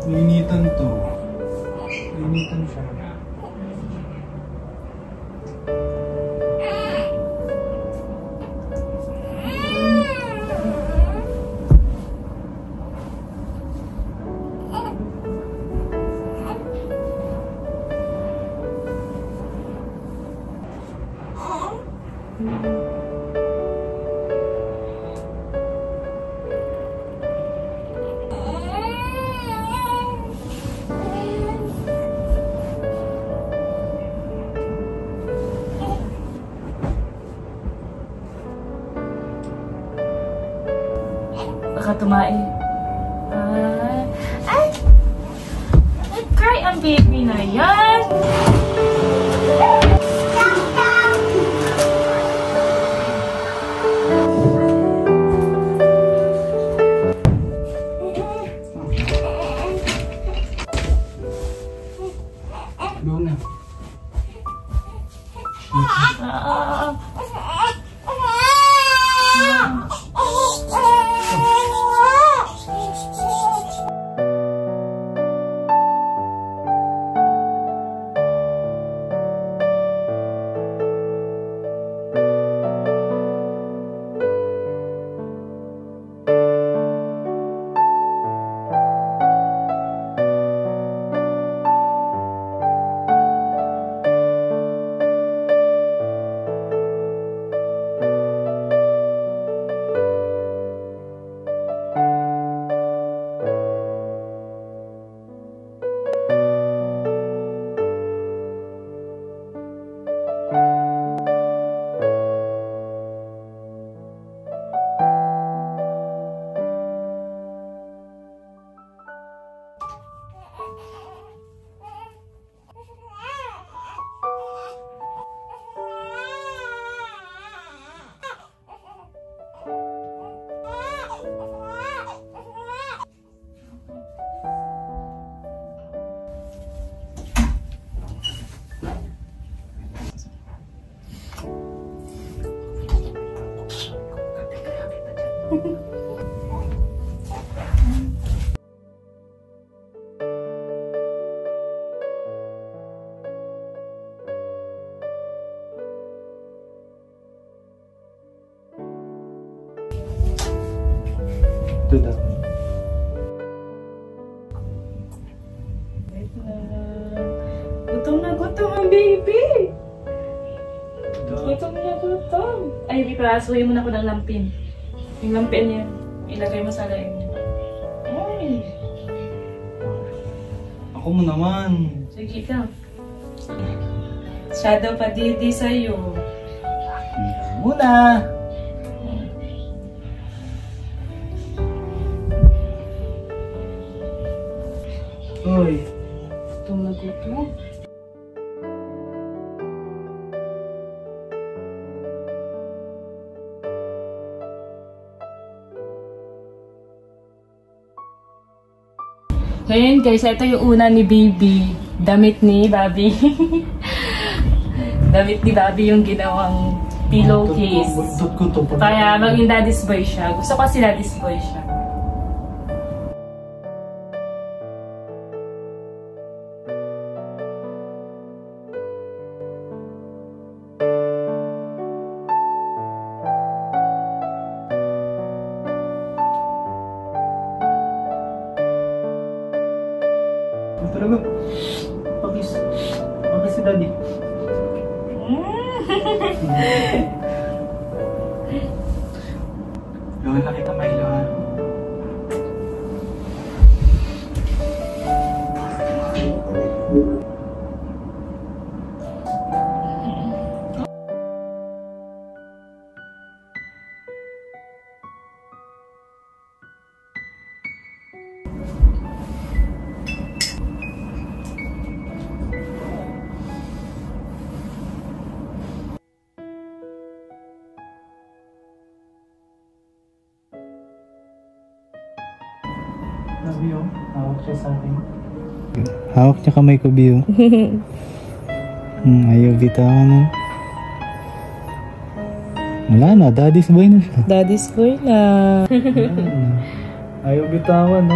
Mainitan to. Mainitan siya. Baka tumae. Ay! Nag-cry ang baby na yan! Luna. Ito daw. Gutom ang baby! Gutom na gutom! Ay, hindi pa. Suhin mo na ako ng lampin. Yung lampin niya. Ilagay mo sa laing niya. Ay! Ako mo naman. Sige ka. Shadow pa didi sa'yo. Muna! Hoy. Gutom na gutom. So yun guys, ito yung una ni baby. Damit ni Bobby. Damit ni Bobby yung ginawang pillowcase. Kaya maging daddy's boy siya. Gusto ko kasi daddy's boy siya. Talaga. Pagis si daddy. Gawin na kita may lahat. Bio, hawak siya sa akin. Hawak niya kamay ko, Bio. Ayaw bitawan na. Wala na, daddy's boy na siya. Daddy's boy na. Ayaw bitawan, no?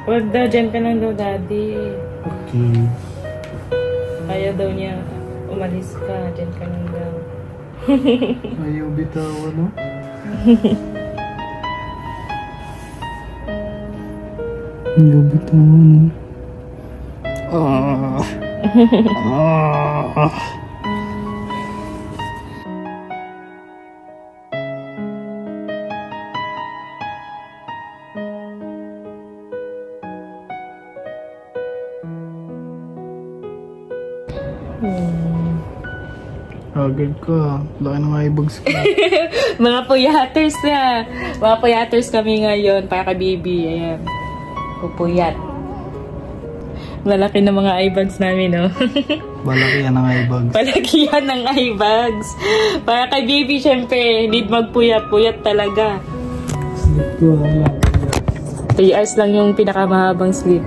Huwag daw, dyan ka lang daw, daddy. Okay. Kaya daw niya, umalis ka, dyan ka lang daw. Ayaw bitaw, ano? Ayaw bitaw, ano? Agad ka. Laki ng eyebags ka. Mga puyaters na. Mga puyaters kami ngayon para kay baby. Ayan. Pupuyat. Malaki na mga eye bags namin, no? Malaki yan ang eyebags. Palagi yan ng eye bags. Para kay baby, syempre, need magpuyat. Puyat talaga. Sleep ko lang. 3 hours lang yung pinakamahabang sleep.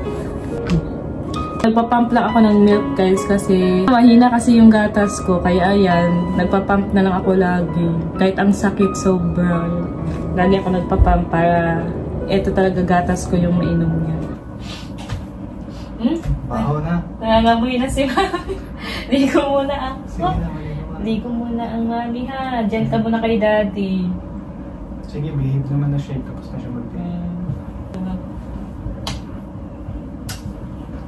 Nagpapump lang ako ng milk, guys, kasi mahina kasi yung gatas ko. Kaya ayan, nagpapump na lang ako lagi. Kahit ang sakit sobra. Lagi ako nagpapump para eto talaga gatas ko yung mainom niya. Baho na. Nangangamoy na si Mami. Ligo muna ako. Sige na, maligo ka. Ligo muna ang Mami, ha. Diyan ka muna kay Daddy. Sige, behave naman na siya. Tapos na siya mag-behave.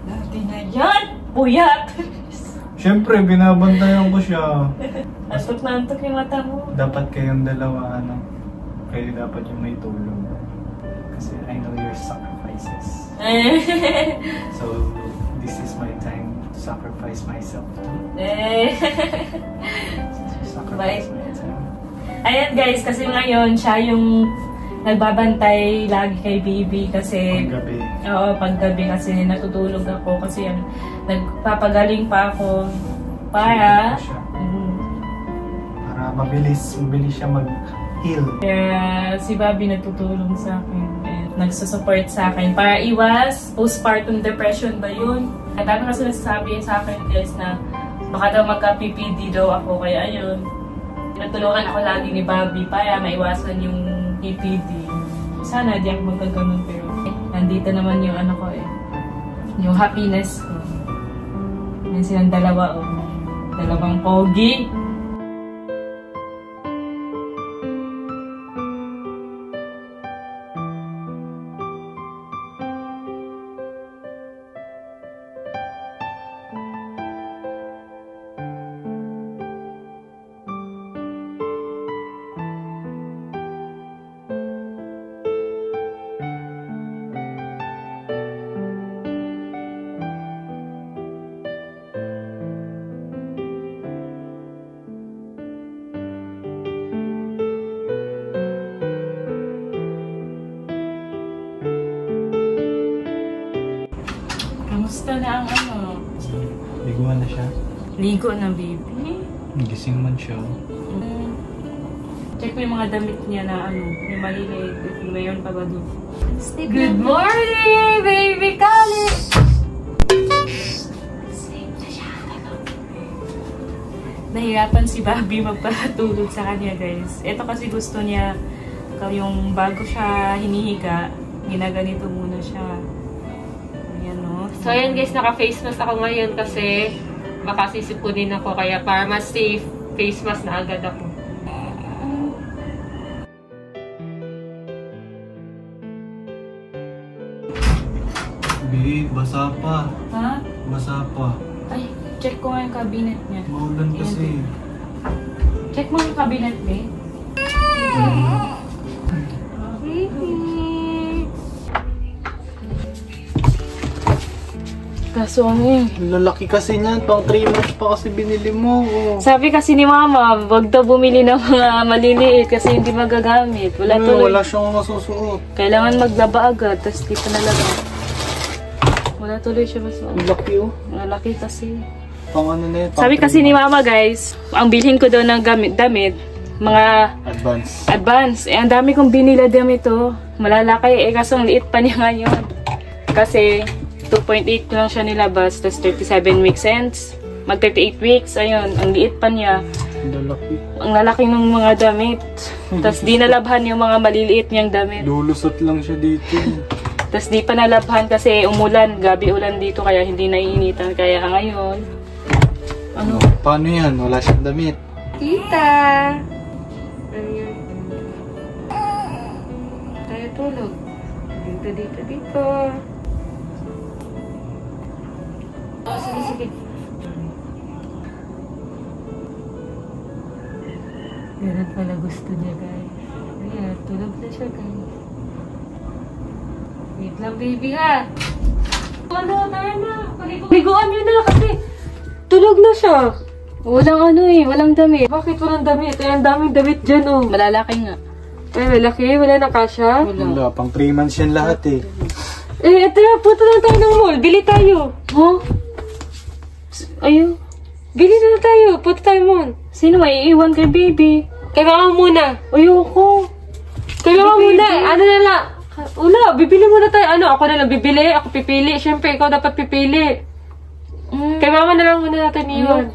Daddy na yan! Puyat! Siyempre, binabantayan ko siya. Antok na antok yung mata mo. Dapat kayong dalawa, ano, kayo dapat yung may tulong. Kasi I know your sacrifices. So, this is my time to sacrifice myself too. Sacrifice my time. Ayan guys, kasi ngayon siya yung nagbabantay lagi kay baby kasi Paggabi. oo, paggabi kasi natutulog ako kasi yung nagpapagaling pa ako para Para mabilis siya mag-heal. kaya si Bobby nagtutulong sa akin and nagsusupport sa akin para iwas postpartum depression ba yun? Ang dami kasi nagsasabi sa akin guys na baka daw magka-PPD daw ako kaya ayun. Natulungan ako lagi ni Bobby para maiwasan yung PPD. Sana di ako magkaganon pero nandito naman yung ano ko yung happiness ko. Yan silang dalawa dalawang pogi. Kamusta na ang ano? Liguan na siya. Ligo na, baby. Gising man siya. Check mo yung mga damit niya na ano, yung maliliit. Mayroon pa ba doon? Good morning, baby Kali! Nahirapan si Bobby magpatulog sa kanya, guys. Ito kasi gusto niya, yung bago siya hinihiga, ginaganito muna siya. Ayan, no? So, ayan guys, naka-face mask ako ngayon kasi baka sisipunin ako. Kaya para mas safe, face mask na agad ako. Babe, basa pa. Ha? Basa pa. Ay, check ko nga yung cabinet niya. Maulan kasi. Check mo yung cabinet, babe. Kaso ano Lalaki kasi niyan. Pang 3 months pa kasi binili mo. Oh. sabi kasi ni Mama, wag daw bumili ng mga maliliit kasi hindi magagamit. Wala tuloy. Wala siyang masusuot. Kailangan maglaba agad, tapos di pa nalaga. Wala tuloy siya masuot. Ang laki oh. Malaki kasi. Pang ano na yun. Sabi kasi ni Mama, guys, ang bilhin ko daw ng damit, mga advance. Eh, ang dami kong binila damit oh. Malalaki eh, kaso ang liit pa niya ngayon. Kasi 2.8 lang siya nilabas, tapos 37 weeks ends. Mag 38 weeks, ayun, ang liit pa niya. Ang lalaki ng mga damit. Tapos di nalabhan yung mga maliliit niyang damit. Lulusot lang siya dito. Tapos di pa nalabhan kasi umulan. Gabi ulan dito kaya hindi naiinitan. Kaya ngayon, ano? Paano yan? Wala siyang damit. Tita! Ano yan? Tayo tulog. Dito. Oh, sige. Ganun pala gusto niya, guys. Ayan, tulog na siya, guys. Wait lang, baby, ha? Ano, tayo na. Liguan niyo na kasi tulog na siya. Walang damit. Bakit walang damit? Ang daming damit dyan, oh. Malalaki nga. Ay, malaki. Wala na kasha. Wala, pang 3 months yan lahat eh. Ito na. Punta na tayo ng mall. Bili tayo. Huh? Ayun. Bili na tayo. Punta tayo mall. Sino maiiwan kay baby? Kay mama muna. Ayoko. Kay mama muna. Ano na lang. Wala. Bibili muna tayo. Ano? Ako na lang bibili. Ako pipili. Siyempre, ikaw dapat pipili. Kay mama na lang muna natin iwan.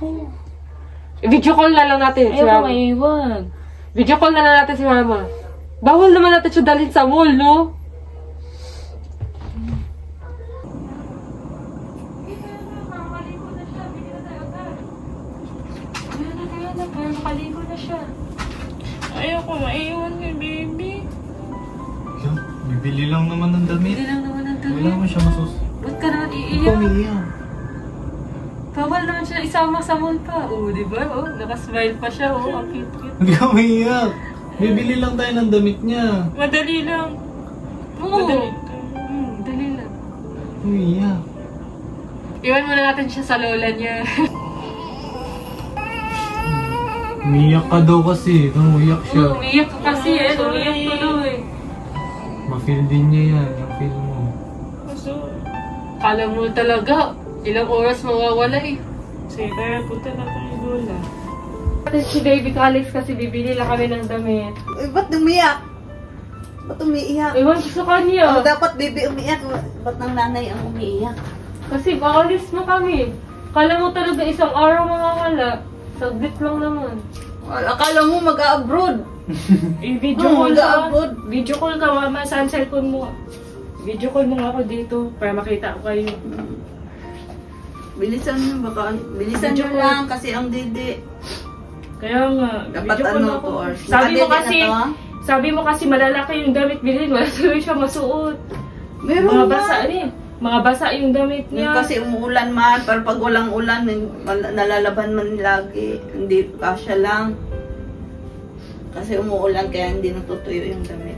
Video call na lang natin si Ayoko mama. maiiwan. Video call na lang natin si mama. Bawal naman natin siya dalhin sa mall, no? Makaligo na siya. Ayoko maiiwan kay baby. Yan, bibili lang naman ng damit. Hindi lang naman ang Wala dami. mo siya masus... Ba't ka naman Ikaw iiyak? umiiyak. Bawal naman siya isama sa mall pa. Oo, di ba? Oh, nakasmile pa siya. Oh, ang cute-cute. Hindi ka umiiyak. Bibili lang tayo ng damit niya. Madali lang. Oo. Madali. Dali lang. Umiiyak. Iwan muna natin siya sa lola niya. Umiiyak ka daw kasi. Umiiyak siya. Umiyak ka kasi eh. Umiyak tuloy. Ma-feel din niya yan. Yung feel mo. Kala mo talaga. Ilang oras mawawala eh. Sige, tayo punta na tayo lola. Si Baby Calix kasi bibili lang kami ng damit. Eh, ba't umiyak? Ba't umiiyak? Ewan ko sa kanya. Dapat bibi umiyak. Ba't ang nanay ang umiiyak? Kasi bakalis mo kami. Kala mo talaga isang araw mawawala. Saglit lang naman. Akala mo mag-abroad. I-video call ka. Mag-abroad. Video call ka, mama. Saan cellphone mo? Video call mo nga ako dito para makita ko kayo. Bilisan mo baka. Bilisan Video mo call. lang kasi ang didi. Kaya nga, Dapat video call ano, ako. 2 hours. Sabi mo Nakadede kasi, na to, ah? sabi mo kasi malalaki yung damit bilhin. Wala tuloy siya masuot. Meron Mga ba? basa eh. Mga basa yung damit Yung niya. kasi umuulan man, pero pag walang ulan, nalalaban man lagi. Hindi, kasya lang. Kasi umuulan kaya hindi natutuyo yung damit.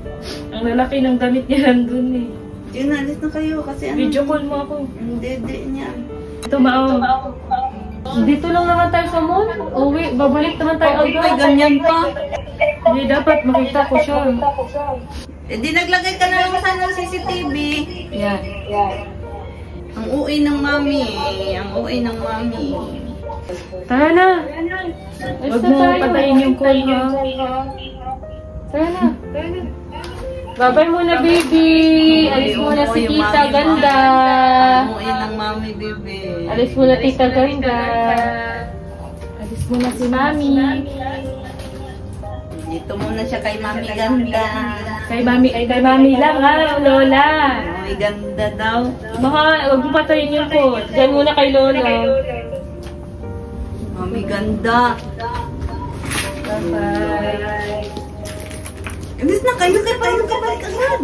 Ang lalaki ng damit niya nandun eh. Yun, alis na kayo kasi ano. Video call mo ako. Yung dede niya. Ito mao. Dito lang naman tayo sa mall. Uwi, babalik naman tayo Ay, agad. ganyan pa. Hindi dapat makita ko siya. Eh di naglagay ka na lang sa ng CCTV. Yan. Ang uwi ng mami. Ang uwi ng mami. Tara na. Huwag mo patayin yung call ha. Tara na. Bye-bye muna, baby. Alis muna si Yung tita, mami, ganda. Ang uwi ng mami, bebe. Alis muna tita, ganda. Alis muna si mami. Dito muna siya kay mami ganda. Kay mami lang ha, lola. Mami ganda daw. Baka huwag mo patayin yung call. Diyan muna kay lola. Mami ganda. Bye-bye. Imbis na kayo kabalik agad.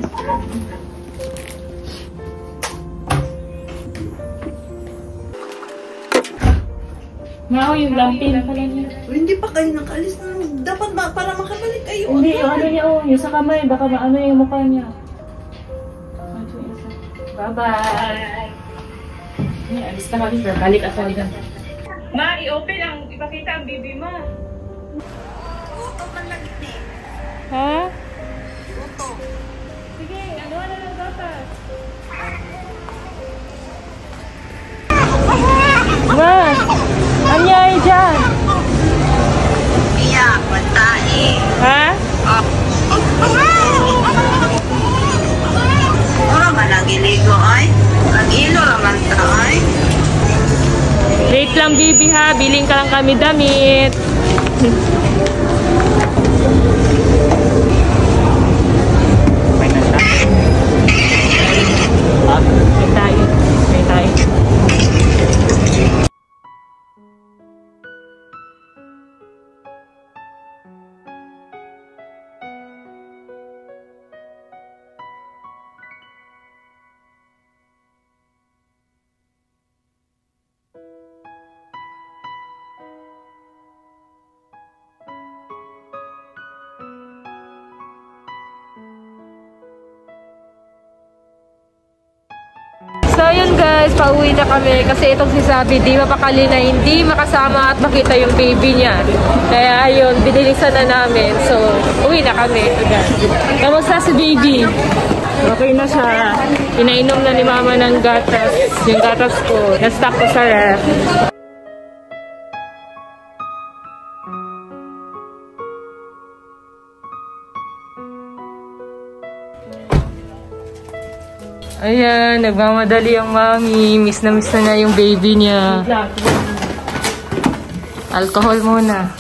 Mao yung lampin pala niya. Hindi pa kayo nakalis na. Dapat ba para makabalik kayo Hindi, yung agad. ano niya, oh, yung sa kamay, baka maano yung mukha niya. Bye-bye! Ay, alis na kami, balik ako agad. Ma, i-open ang, ipakita ang bibi ma. Uto man lang eh. Ha? Uto. Sige, ano na lang dapat? Ma! Anyay dyan? Iya, pantai. Ha? Ora man lagi ligo ay. Lagi ilo raman ta ay. Late lang bibi ha, biling ka lang kami damit. guys, pauwi na kami kasi itong si Sabi di mapakali na hindi makasama at makita yung baby niya. Kaya ayun, binilisan na namin. So, uwi na kami. Kamusta si baby? Okay na siya. Inainom na ni mama ng gatas. Yung gatas ko, na-stock ko sa ref. Ayan, nagmamadali ang mami. Miss na niya yung baby niya. Alcohol muna.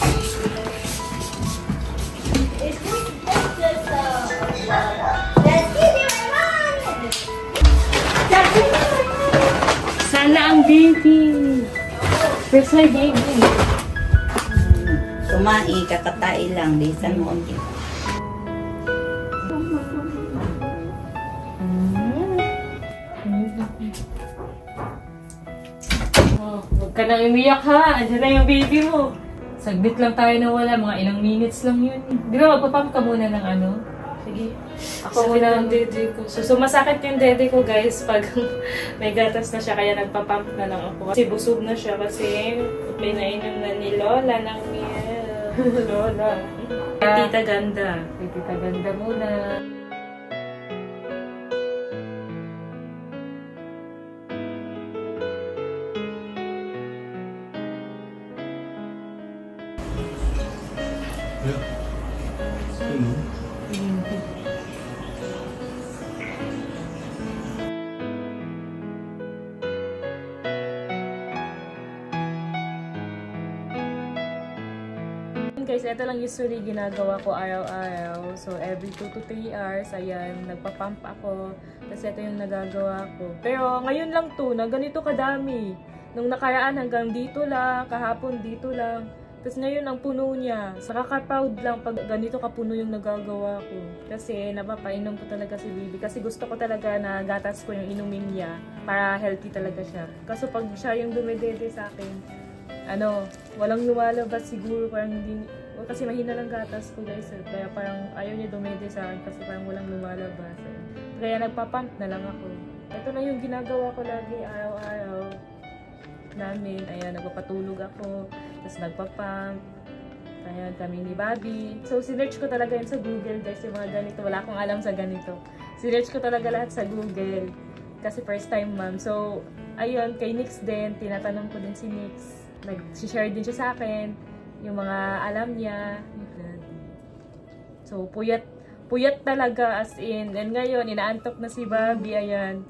Sana ang baby. Where's my baby? Kumain, kakatai lang. Bisan mo ang Huwag ka nang umiyak ha. Andiyan na yung baby mo. Saglit lang tayo na wala. Mga ilang minutes lang yun. Di ba magpapump ka muna ng ano? Sige. Ako muna ng dede ko. So, sumasakit yung dede ko guys pag may gatas na siya. Kaya nagpapump na lang ako. Kasi busog na siya kasi pinainom na ni Lola ng miel. Lola. Tita Ganda. Tita Ganda muna. Guys, ito lang usually ginagawa ko araw-araw. So, every 2 to 3 hours, ayan, nagpa-pump ako. Kasi ito yung nagagawa ko. Pero ngayon lang to, na ganito kadami. Nung nakaraan hanggang dito lang, kahapon dito lang. Tapos ngayon ang puno niya. Nakaka-proud lang pag ganito kapuno yung nagagawa ko. Kasi napapainom ko talaga si baby. Kasi gusto ko talaga na gatas ko yung inumin niya. Para healthy talaga siya. Kaso pag siya yung dumedede sa akin, walang lumalabas siguro, parang hindi, kasi mahina lang gatas ko guys, kaya parang ayaw niya dumede sa akin kasi parang walang lumalabas. Kaya nagpapump na lang ako. Ito na yung ginagawa ko lagi araw-araw namin. Ayan, nagpapatulog ako, tapos nagpapump. Ayan, kami ni Bobby. So, sinearch ko talaga yun sa Google guys, yung mga ganito. Wala akong alam sa ganito. Sinearch ko talaga lahat sa Google. Kasi first time ma'am. So, ayun, kay Nix din, tinatanong ko din si Nix. Nag-share din siya sa akin yung mga alam niya. So, puyat talaga as in. And ngayon, inaantok na si Bobby, ayan.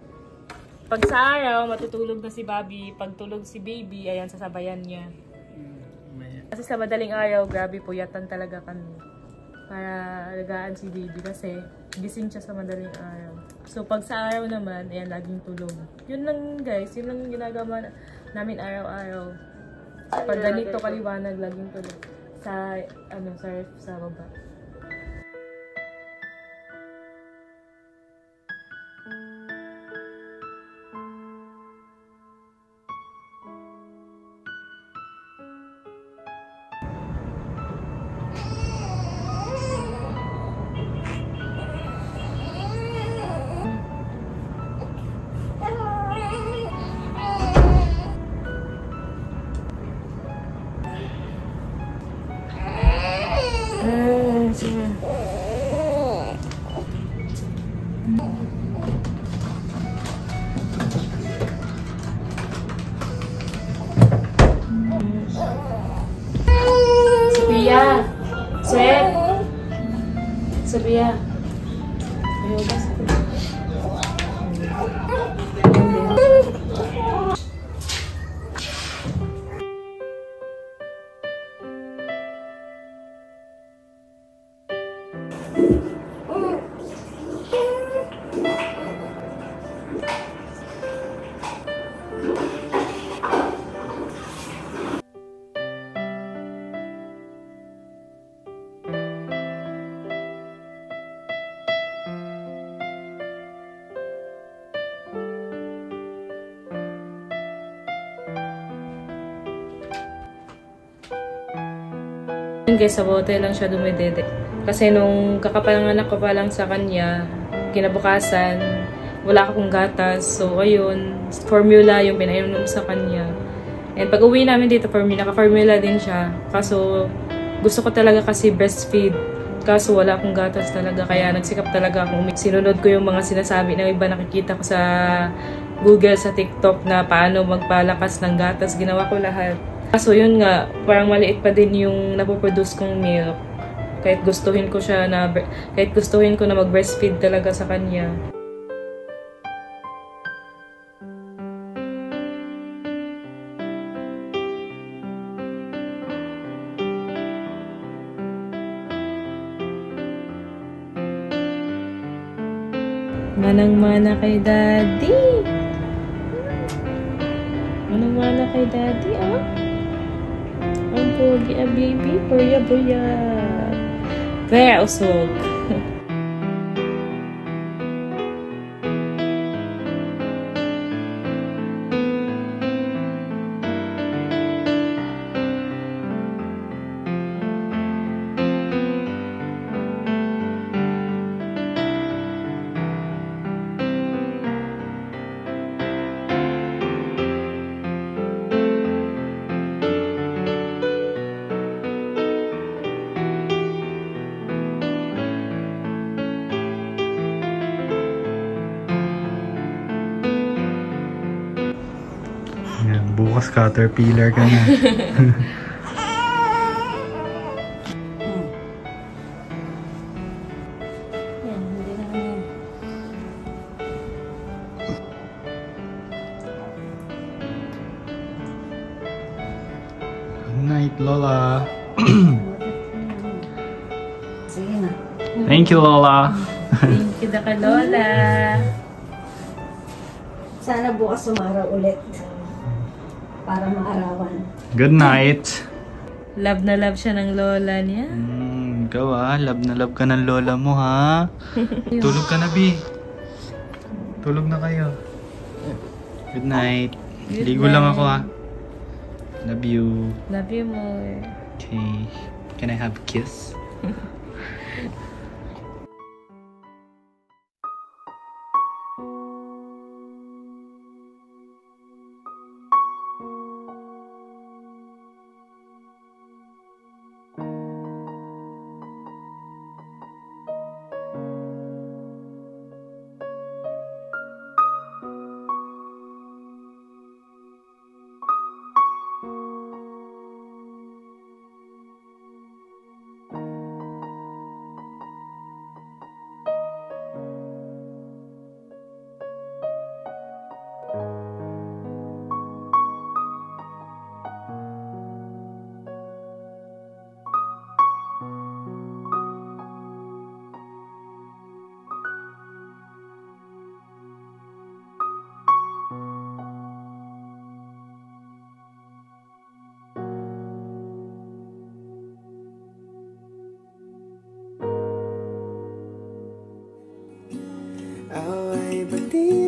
Pag sa araw, matutulog na si Bobby. Pag tulog si baby, ayan, sasabayan niya. Kasi sa madaling araw, grabe, puyatan talaga kami. Para alagaan si baby kasi gising siya sa madaling araw. So, pag sa araw naman, ayan, laging tulog. Yun lang guys, yun lang yung ginagawa namin araw-araw. Pag ganito kaliwanag, laging tulog. Sa ref sa baba. Sophia, Sweet, Sophia. Guys, sa bote lang siya dumidede. Kasi nung kakapanganak ko pa lang sa kanya, kinabukasan, wala akong gatas. So, ayun, formula yung pinainom sa kanya. And pag uwi namin dito, naka-formula din siya. Kaso, gusto ko talaga kasi breastfeed. Kaso wala akong gatas talaga. Kaya nagsikap talaga akong sinunod ko yung mga sinasabi ng iba nakikita ko sa Google, sa TikTok na paano magpalakas ng gatas. Ginawa ko lahat. Kaso yun nga, parang maliit pa din yung napoproduce kong milk. Kahit gustuhin ko na mag-breastfeed talaga sa kanya. Manang-mana kay Daddy. Manang-mana kay Daddy, ah. Ang pogi, ah, baby. Buya-buya. Kaya usog. Yan, bukas caterpillar ka na. Good night, Lola. Sige na. Thank you, Lola. Thank you, Daka Lola. Sana bukas umaraw ulit para maarawan. Good night. Love na love siya ng lola niya. Ikaw love na love ka ng lola mo, ha? Tulog ka na, B. Tulog na kayo. Good night. Good Ligo lang night. ako, ha? Love you. Love you more. Okay. Can I have a kiss? Away bati